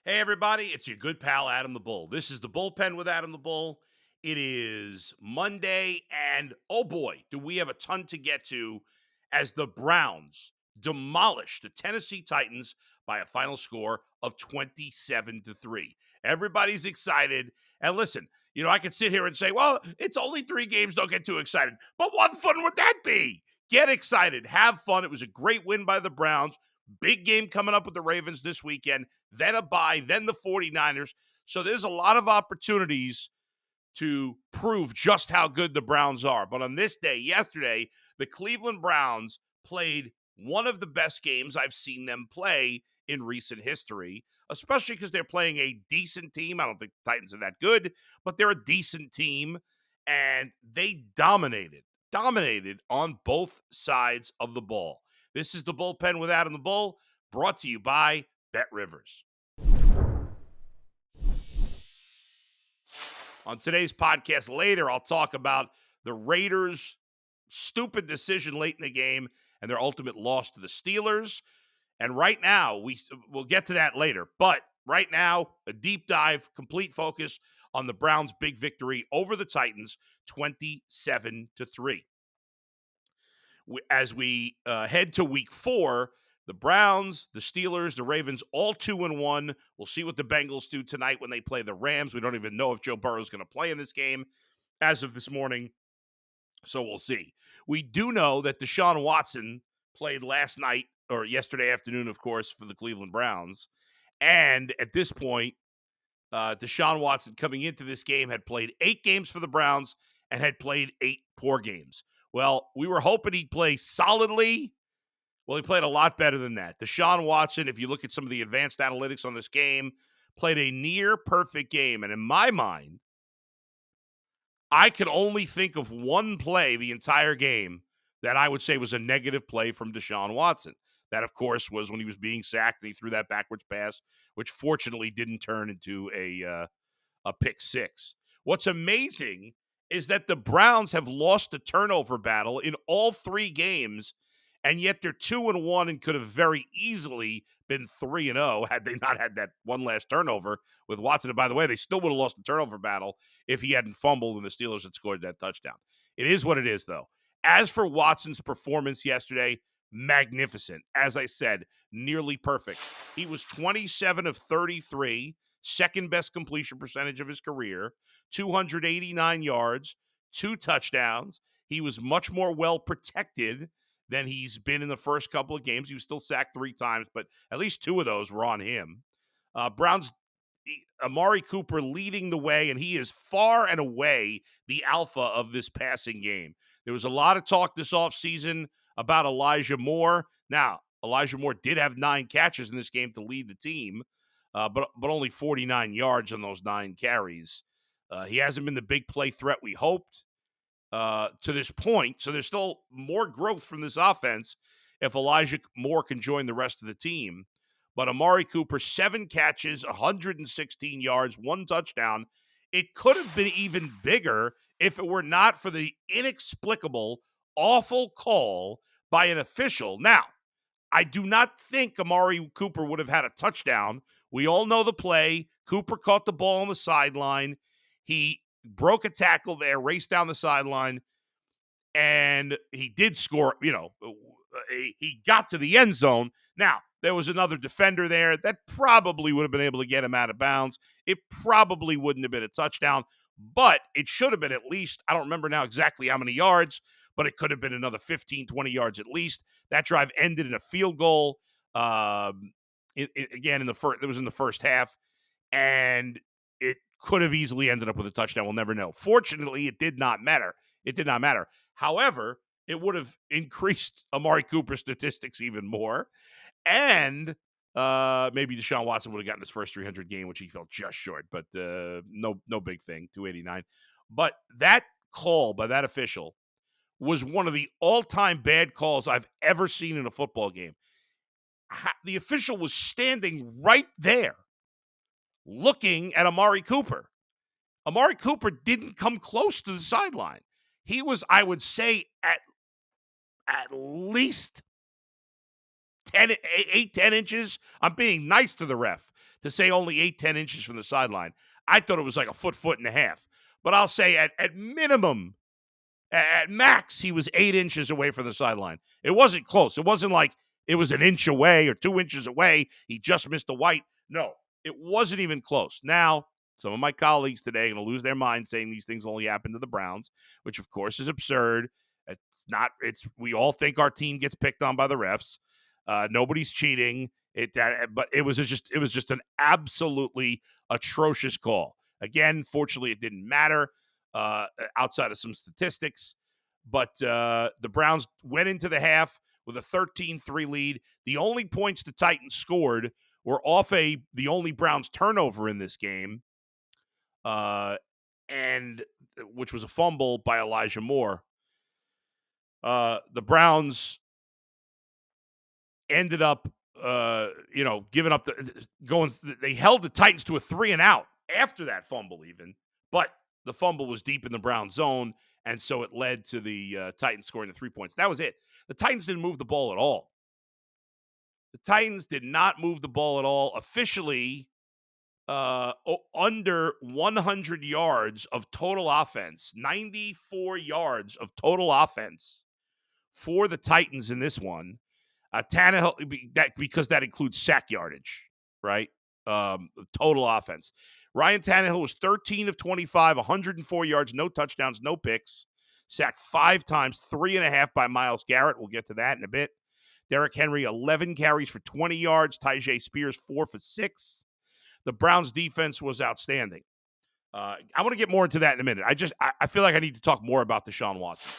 Hey, everybody, it's your good pal, Adam the Bull. This is the Bullpen with Adam the Bull. It is Monday, and oh boy, do we have a ton to get to as the Browns demolish the Tennessee Titans by a final score of 27-3. Everybody's excited. And listen, I could sit here and say, well, it's only 3 games, don't get too excited. But what fun would that be? Get excited, have fun. It was a great win by the Browns. Big game coming up with the Ravens this weekend, then a bye, then the 49ers. So there's a lot of opportunities to prove just how good the Browns are. But on this day, yesterday, the Cleveland Browns played one of the best games I've seen them play in recent history, especially because they're playing a decent team. I don't think the Titans are that good, but they're a decent team, and they dominated on both sides of the ball. This is the Bullpen with Adam the Bull, brought to you by Bet Rivers. On today's podcast later, I'll talk about the Raiders' stupid decision late in the game and their ultimate loss to the Steelers. And right now, we'll get to that later. But right now, a deep dive, complete focus on the Browns' big victory over the Titans, 27-3. As we head to week 4, the Browns, the Steelers, the Ravens, all 2-1. We'll see what the Bengals do tonight when they play the Rams. We don't even know if Joe Burrow is going to play in this game as of this morning, so we'll see. We do know that Deshaun Watson played last night, or yesterday afternoon, of course, for the Cleveland Browns. And at this point, Deshaun Watson coming into this game had played 8 games for the Browns and had played 8 poor games. Well, we were hoping he'd play solidly. Well, he played a lot better than that. Deshaun Watson, if you look at some of the advanced analytics on this game, played a near perfect game. And in my mind, I could only think of one play the entire game that I would say was a negative play from Deshaun Watson. That, of course, was when he was being sacked and he threw that backwards pass, which fortunately didn't turn into a pick six. What's amazing is that the Browns have lost the turnover battle in all 3 games, and yet they're 2-1 and could have very easily been 3-0 had they not had that one last turnover with Watson. And by the way, they still would have lost the turnover battle if he hadn't fumbled and the Steelers had scored that touchdown. It is what it is, though. As for Watson's performance yesterday, magnificent. As I said, nearly perfect. He was 27 of 33, second best completion percentage of his career, 289 yards, 2 touchdowns. He was much more well protected than he's been in the first couple of games. He was still sacked 3 times, but at least 2 of those were on him. Browns, Amari Cooper leading the way, and he is far and away the alpha of this passing game. There was a lot of talk this offseason about Elijah Moore. Now, Elijah Moore did have 9 catches in this game to lead the team, but only 49 yards on those 9 carries. He hasn't been the big play threat we hoped to this point. So there's still more growth from this offense if Elijah Moore can join the rest of the team. But Amari Cooper, 7 catches, 116 yards, 1 touchdown. It could have been even bigger if it were not for the inexplicable, awful call by an official. Now, I do not think Amari Cooper would have had a touchdown. We all know the play. Cooper caught the ball on the sideline. He broke a tackle there, raced down the sideline, and he did score. He got to the end zone. Now, there was another defender there that probably would have been able to get him out of bounds. It probably wouldn't have been a touchdown, but it should have been at least, I don't remember now exactly how many yards, but it could have been another 15, 20 yards at least. That drive ended in a field goal. Again, it was in the first half, and it could have easily ended up with a touchdown. We'll never know. Fortunately, it did not matter. It did not matter. However, it would have increased Amari Cooper's statistics even more. And maybe Deshaun Watson would have gotten his first 300 game, which he fell just short. But no big thing, 289. But that call by that official was one of the all-time bad calls I've ever seen in a football game. The official was standing right there looking at Amari Cooper. Amari Cooper didn't come close to the sideline. He was, I would say, at least 10 inches. I'm being nice to the ref to say only 8-10 inches from the sideline. I thought it was like a foot and a half. But I'll say at minimum, at max, he was 8 inches away from the sideline. It wasn't close. It wasn't like it was an inch away or 2 inches away. He just missed the white. No, it wasn't even close. Now, some of my colleagues today are going to lose their mind saying these things only happen to the Browns, which of course is absurd. It's not. We all think our team gets picked on by the refs. Nobody's cheating. But it was just an absolutely atrocious call. Again, fortunately, it didn't matter outside of some statistics. But the Browns went into the half with a 13-3 lead. The only points the Titans scored were off the only Browns turnover in this game, and which was a fumble by Elijah Moore. The Browns ended up, giving up they held the Titans to a 3-and-out after that fumble even, but the fumble was deep in the Browns zone, and so it led to the Titans scoring the 3 points. That was it. The Titans didn't move the ball at all. The Titans did not move the ball at all. Officially, under 100 yards of total offense, 94 yards of total offense for the Titans in this one. Tannehill, because that includes sack yardage, right? Total offense. Ryan Tannehill was 13 of 25, 104 yards, no touchdowns, no picks. Sacked 5 times, 3.5 by Myles Garrett. We'll get to that in a bit. Derrick Henry, 11 carries for 20 yards. Tyjae Spears, 4 for 6. The Browns' defense was outstanding. I want to get more into that in a minute. I feel like I need to talk more about Deshaun Watson.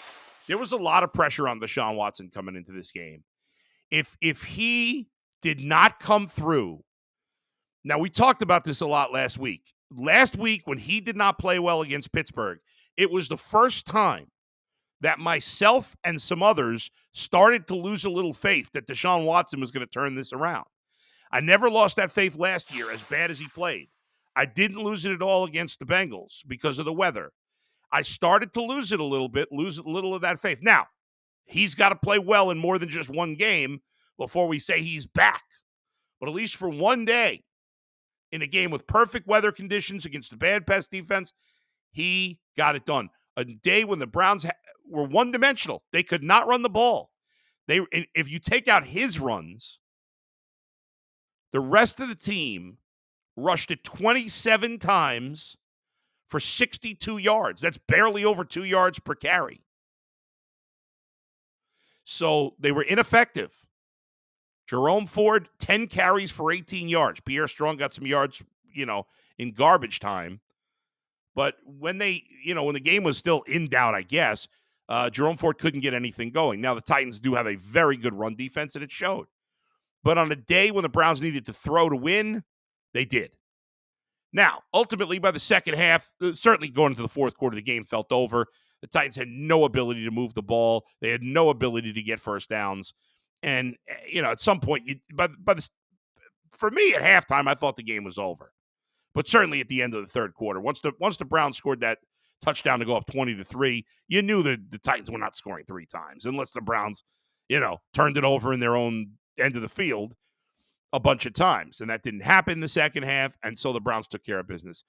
There was a lot of pressure on Deshaun Watson coming into this game. If he did not come through, now we talked about this a lot last week. Last week when he did not play well against Pittsburgh, it was the first time that myself and some others started to lose a little faith that Deshaun Watson was going to turn this around. I never lost that faith last year, as bad as he played. I didn't lose it at all against the Bengals because of the weather. I started to lose it a little bit, lose a little of that faith. Now, he's got to play well in more than just one game before we say he's back. But at least for one day, in a game with perfect weather conditions against the bad pass defense, he got it done. A day when the Browns were one-dimensional. They could not run the ball. If you take out his runs, the rest of the team rushed it 27 times for 62 yards. That's barely over 2 yards per carry. So they were ineffective. Jerome Ford, 10 carries for 18 yards. Pierre Strong got some yards, in garbage time. But when the game was still in doubt, I guess, Jerome Ford couldn't get anything going. Now, the Titans do have a very good run defense, and it showed. But on a day when the Browns needed to throw to win, they did. Now, ultimately, by the second half, certainly going into the fourth quarter, the game felt over. The Titans had no ability to move the ball. They had no ability to get first downs. And, at some point, for me at halftime, I thought the game was over. But certainly at the end of the third quarter, once the Browns scored that touchdown to go up 20-3, you knew that the Titans were not scoring 3 times unless the Browns, turned it over in their own end of the field a bunch of times. And that didn't happen in the second half, and so the Browns took care of business.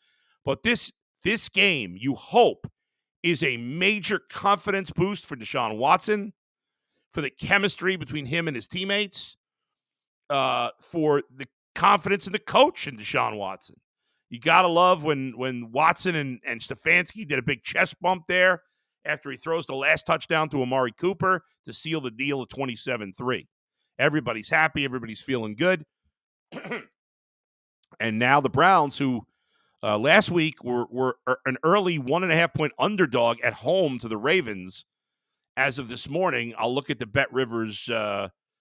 But this game, you hope, is a major confidence boost for Deshaun Watson, for the chemistry between him and his teammates, for the confidence in the coach in Deshaun Watson. You got to love when Watson and Stefanski did a big chest bump there after he throws the last touchdown to Amari Cooper to seal the deal at 27-3. Everybody's happy. Everybody's feeling good. And now the Browns, who last week were an early 1.5-point underdog at home to the Ravens, as of this morning, I'll look at the Bet Rivers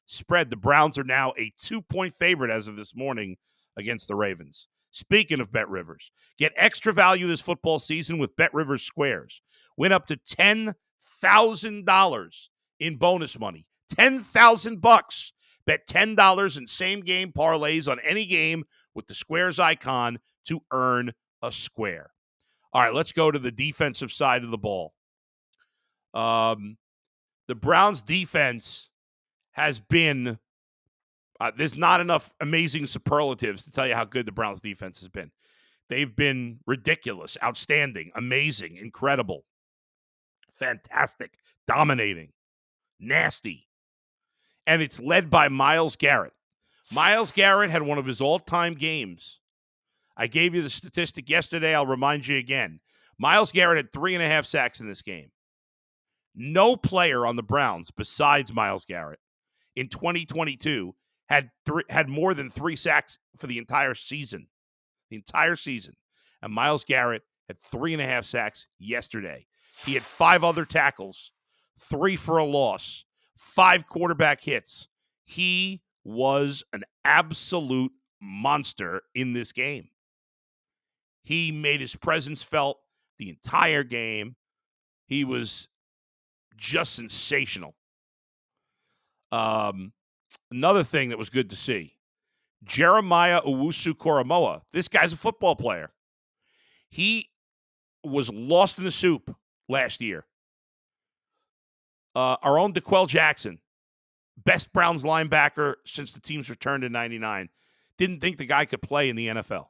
spread. The Browns are now a 2-point favorite as of this morning against the Ravens. Speaking of Bet Rivers, get extra value this football season with Bet Rivers Squares. Win up to $10,000 in bonus money. $10,000. Bet $10 in same-game parlays on any game with the Squares icon to earn a square. All right, let's go to the defensive side of the ball. The Browns' defense has been There's not enough amazing superlatives to tell you how good the Browns defense has been. They've been ridiculous, outstanding, amazing, incredible, fantastic, dominating, nasty. And it's led by Myles Garrett. Myles Garrett had one of his all-time games. I gave you the statistic yesterday. I'll remind you again. Myles Garrett had 3.5 sacks in this game. No player on the Browns besides Myles Garrett in 2022 had more than 3 sacks for the entire season. The entire season. And Myles Garrett had 3.5 sacks yesterday. He had 5 other tackles, 3 for a loss, 5 quarterback hits. He was an absolute monster in this game. He made his presence felt the entire game. He was just sensational. Another thing that was good to see, Jeremiah Owusu-Koramoah. This guy's a football player. He was lost in the soup last year. Our own DeQuell Jackson, best Browns linebacker since the team's returned in '99, didn't think the guy could play in the NFL.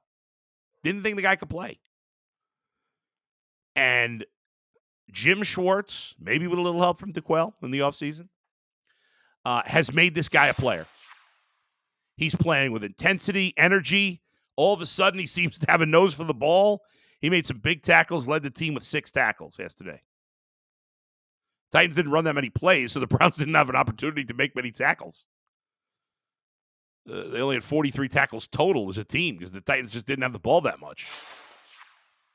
Didn't think the guy could play. And Jim Schwartz, maybe with a little help from DeQuell in the offseason, has made this guy a player. He's playing with intensity, energy. All of a sudden, he seems to have a nose for the ball. He made some big tackles, led the team with 6 tackles yesterday. Titans didn't run that many plays, so the Browns didn't have an opportunity to make many tackles. They only had 43 tackles total as a team because the Titans just didn't have the ball that much.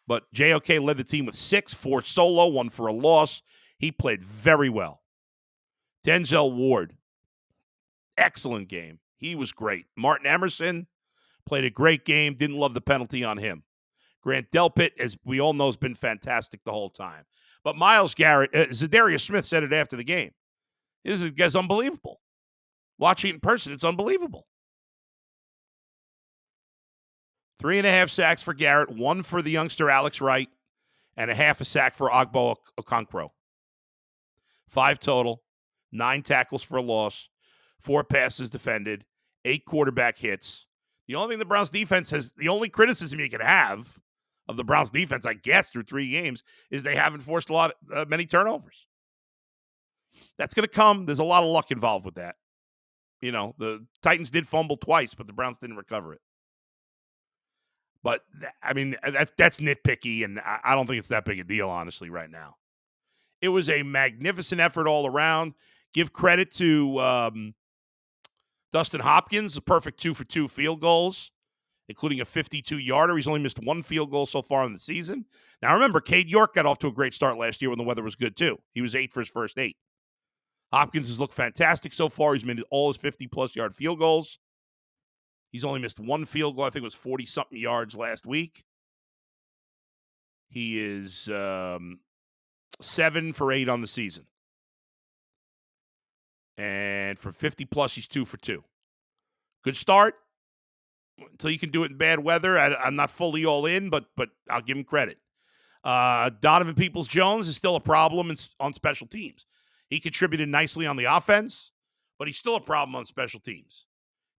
But JOK led the team with 6, 4 solo, 1 for a loss. He played very well. Denzel Ward, excellent game. He was great. Martin Emerson played a great game. Didn't love the penalty on him. Grant Delpit, as we all know, has been fantastic the whole time. But Myles Garrett, Zadarius Smith said it after the game. This guy's unbelievable. Watching it in person, it's unbelievable. 3.5 sacks for Garrett, 1 for the youngster Alex Wright, and 0.5 sack for Ogbo Okonkwo. 5 total, 9 tackles for a loss, 4 passes defended, 8 quarterback hits. The only thing the Browns defense has, the only criticism you can have of the Browns defense, I guess, through 3 games, is they haven't forced many turnovers. That's going to come. There's a lot of luck involved with that. You know, the Titans did fumble twice, but the Browns didn't recover it. But, I mean, that's nitpicky, and I don't think it's that big a deal, honestly, right now. It was a magnificent effort all around. Give credit to Dustin Hopkins, a perfect 2-for-2 field goals, including a 52-yarder. He's only missed 1 field goal so far in the season. Now, remember, Cade York got off to a great start last year when the weather was good, too. He was 8 for his first 8. Hopkins has looked fantastic so far. He's made all his 50-plus yard field goals. He's only missed 1 field goal. I think it was 40-something yards last week. He is 7 for 8 on the season. And for 50-plus, he's 2 for 2. Good start. Until you can do it in bad weather, I'm not fully all in, but I'll give him credit. Donovan Peoples-Jones is still a problem on special teams. He contributed nicely on the offense, but he's still a problem on special teams.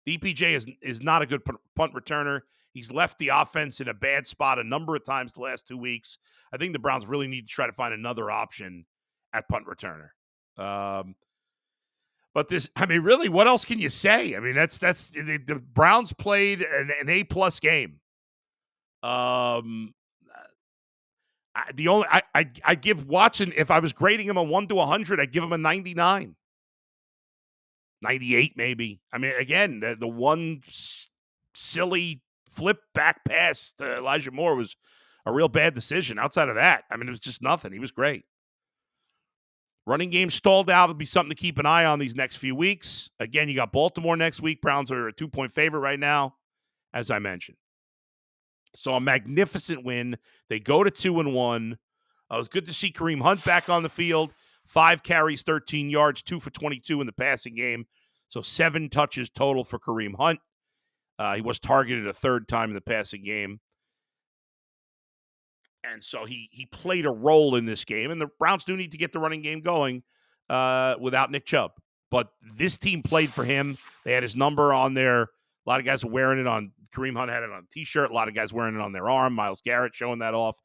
DPJ is not a good punt returner. He's left the offense in a bad spot a number of times the last 2 weeks. I think the Browns really need to try to find another option at punt returner. But this, I mean, really, what else can you say? I mean, that's the Browns played an A-plus game. I give Watson, if I was grading him a 1 to 100, I'd give him a 99. 98 maybe. I mean, again, the one silly flip back pass to Elijah Moore was a real bad decision. Outside of that, I mean, it was just nothing. He was great. Running game stalled out. It'll be something to keep an eye on these next few weeks. Again, you got Baltimore next week. Browns are a 2-point favorite right now, as I mentioned. So a magnificent win. They go to 2-1. It was good to see Kareem Hunt back on the field. 5 carries, 13 yards, 2 for 22 in the passing game. So 7 touches total for Kareem Hunt. He was targeted a 3rd time in the passing game. And so he played a role in this game. And the Browns do need to get the running game going without Nick Chubb. but this team played for him. They had his number on there. A lot of guys were wearing it on. Kareem Hunt had it on a T-shirt. A lot of guys wearing it on their arm. Myles Garrett showing that off.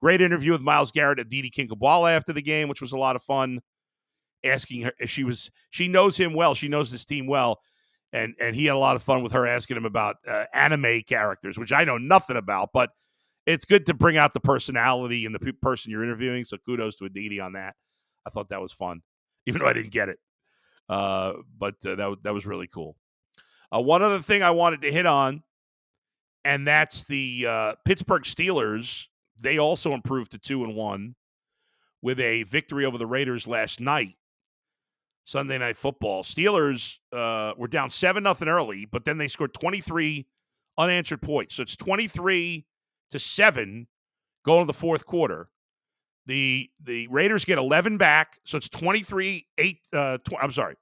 Great interview with Myles Garrett at Didi Kinkabwala after the game, which was a lot of fun. Asking her, she knows him well. She knows this team well. And he had a lot of fun with her asking him about anime characters, which I know nothing about, but it's good to bring out the personality and the person you're interviewing. So kudos to Aditi on that. I thought that was fun, even though I didn't get it. But that was really cool. One other thing I wanted to hit on, and that's the Pittsburgh Steelers. They also improved to 2-1 with a victory over the Raiders last night. Sunday Night Football. Steelers were down 7-0 early, but then they scored 23 unanswered points. So it's 23-7 going to the fourth quarter. The Raiders get 11 back, so it's 23-8. I'm sorry.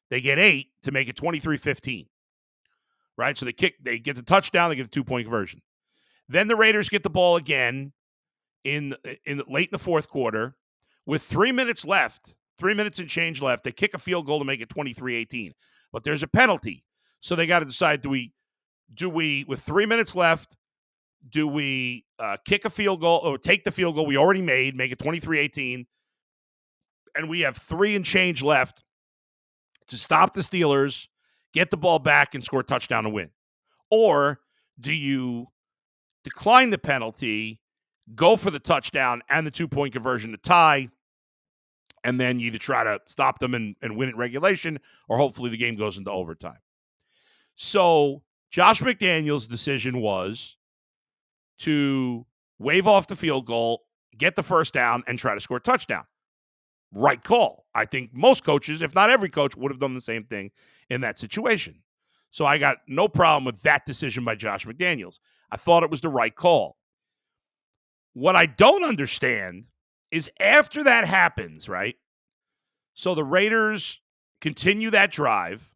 They get 8 to make it 23-15. Right? So they get the touchdown, they get the 2-point conversion. Then the Raiders get the ball again in late in the fourth quarter with 3 minutes left. 3 minutes and change left. They kick a field goal to make it 23-18. But there's a penalty. So they got to decide, do we, with 3 minutes left, do we kick a field goal or take the field goal we already made, make it 23-18, and we have 3 and change left to stop the Steelers, get the ball back, and score a touchdown to win? Or do you decline the penalty, go for the touchdown and the 2-point conversion to tie, and then you either try to stop them and win at regulation, or hopefully the game goes into overtime? So Josh McDaniels' decision was to wave off the field goal, get the first down, and try to score a touchdown. Right call. I think most coaches, if not every coach, would have done the same thing in that situation. So I got no problem with that decision by Josh McDaniels. I thought it was the right call. What I don't understand is after that happens, right? So the Raiders continue that drive.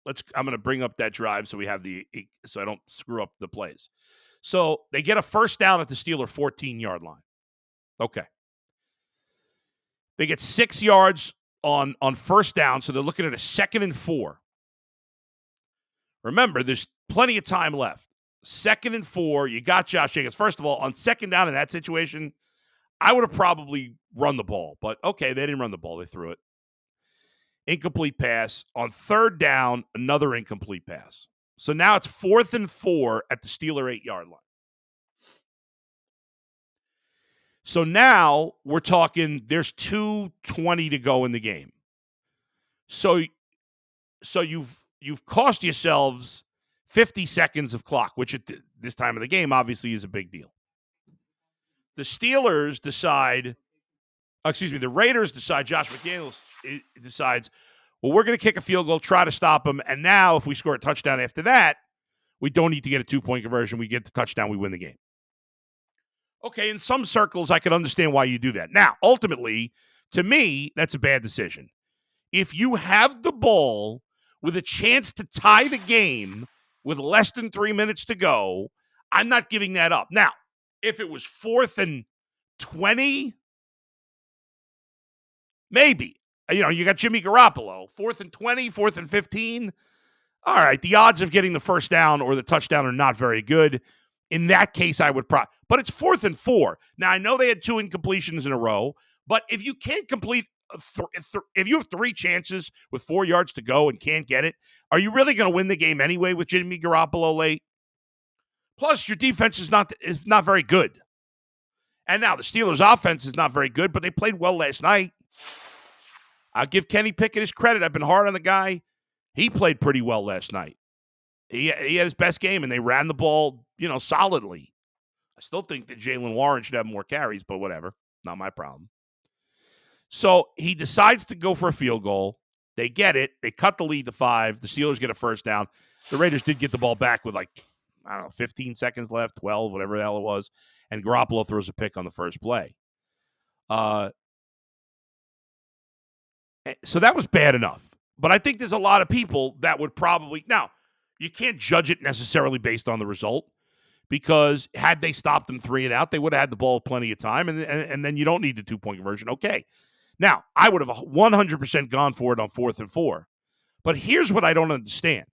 I'm going to bring up that drive so so I don't screw up the plays. So they get a first down at the Steeler 14-yard line. Okay. They get 6 yards on first down, so they're looking at a 2nd and 4. Remember, there's plenty of time left. 2nd and 4, you got Josh Jacobs. First of all, on second down in that situation, I would have probably run the ball. But, okay, they didn't run the ball. They threw it. Incomplete pass. On third down, another incomplete pass. So now it's 4th and 4 at the Steeler 8-yard line. So now we're talking there's 2:20 to go in the game. So you've cost yourselves 50 seconds of clock, which at this time of the game obviously is a big deal. The Steelers decide, the Raiders decide, Josh McDaniels decides, well, we're going to kick a field goal, try to stop them, and now if we score a touchdown after that, we don't need to get a 2-point conversion. We get the touchdown, we win the game. Okay, in some circles, I can understand why you do that. Now, ultimately, to me, that's a bad decision. If you have the ball with a chance to tie the game with less than 3 minutes to go, I'm not giving that up. Now, if it was 4th and 20, maybe. You got Jimmy Garoppolo. 4th and 20, 4th and 15. All right, the odds of getting the first down or the touchdown are not very good. In that case, I would but it's 4th and 4. Now, I know they had 2 incompletions in a row, but if you can't complete, if you have 3 chances with 4 yards to go and can't get it, are you really going to win the game anyway with Jimmy Garoppolo late? Plus, your defense is not very good. And now the Steelers' offense is not very good, but they played well last night. I'll give Kenny Pickett his credit. I've been hard on the guy. He played pretty well last night. He had his best game, and they ran the ball, solidly. I still think that Jaylen Warren should have more carries, but whatever. Not my problem. So he decides to go for a field goal. They get it. They cut the lead to 5. The Steelers get a first down. The Raiders did get the ball back with 15 seconds left, 12, whatever the hell it was. And Garoppolo throws a pick on the first play. So that was bad enough. But I think there's a lot of people that would probably... Now, you can't judge it necessarily based on the result, because had they stopped them 3 and out, they would have had the ball plenty of time, and then you don't need the 2-point conversion. Okay. Now, I would have 100% gone for it on 4th and 4. But here's what I don't understand.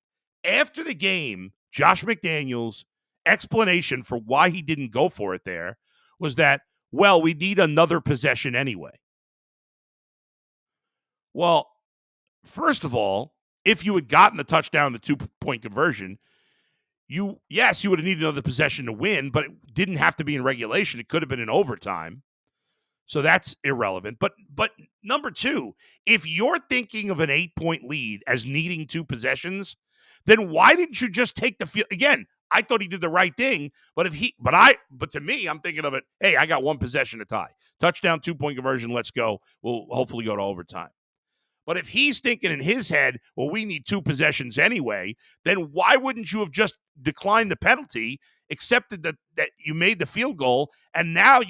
After the game, Josh McDaniels' explanation for why he didn't go for it there was that, well, we need another possession anyway. Well, first of all, if you had gotten the touchdown, the 2-point conversion, you would have needed another possession to win, but it didn't have to be in regulation. It could have been in overtime. So that's irrelevant. But number two, if you're thinking of an 8-point lead as needing 2 possessions, then why didn't you just take the field? Again, I thought he did the right thing, but to me, I'm thinking of it, hey, I got 1 possession to tie. Touchdown, 2-point conversion, let's go. We'll hopefully go to overtime. But if he's thinking in his head, well, we need 2 possessions anyway, then why wouldn't you have just declined the penalty, accepted that you made the field goal, and now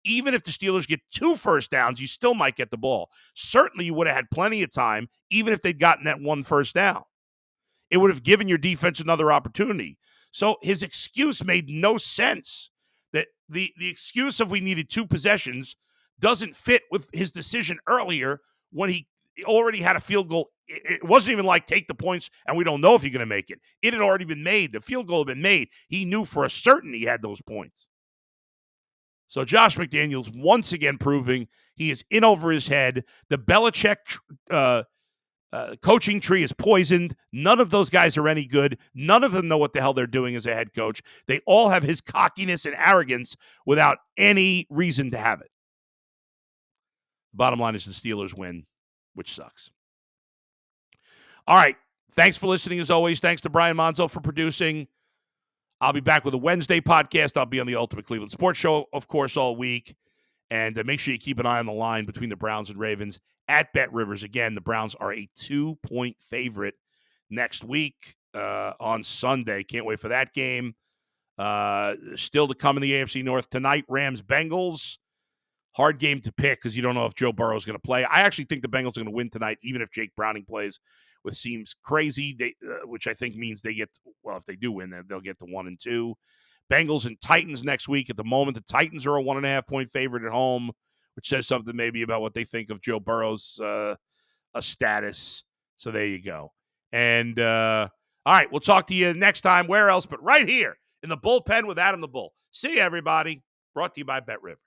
even if the Steelers get 2 first downs, you still might get the ball. Certainly you would have had plenty of time, even if they'd gotten that 1 first down. It would have given your defense another opportunity. So his excuse made no sense. That the excuse of we needed 2 possessions doesn't fit with his decision earlier when he already had a field goal. It wasn't even like take the points and we don't know if you're going to make it. It had already been made. The field goal had been made. He knew for a certain he had those points. So Josh McDaniels once again proving he is in over his head. The Belichick coaching tree is poisoned. None of those guys are any good. None of them know what the hell they're doing as a head coach. They all have his cockiness and arrogance without any reason to have it. Bottom line is the Steelers win, which sucks. All right. Thanks for listening as always. Thanks to Brian Monzo for producing. I'll be back with a Wednesday podcast. I'll be on the Ultimate Cleveland Sports Show, of course, all week. And make sure you keep an eye on the line between the Browns and Ravens at Bet Rivers. Again, the Browns are a 2-point favorite next week on Sunday. Can't wait for that game. Still to come in the AFC North tonight, Rams-Bengals. Hard game to pick because you don't know if Joe Burrow is going to play. I actually think the Bengals are going to win tonight, even if Jake Browning plays, which seems crazy, which I think means they get, well, if they do win, then they'll get to 1-2. Bengals and Titans next week. At the moment, the Titans are a 1.5-point favorite at home, which says something maybe about what they think of Joe Burrow's status. So there you go. And all right, we'll talk to you next time. Where else but right here in the bullpen with Adam the Bull. See you, everybody. Brought to you by Bet Rivers.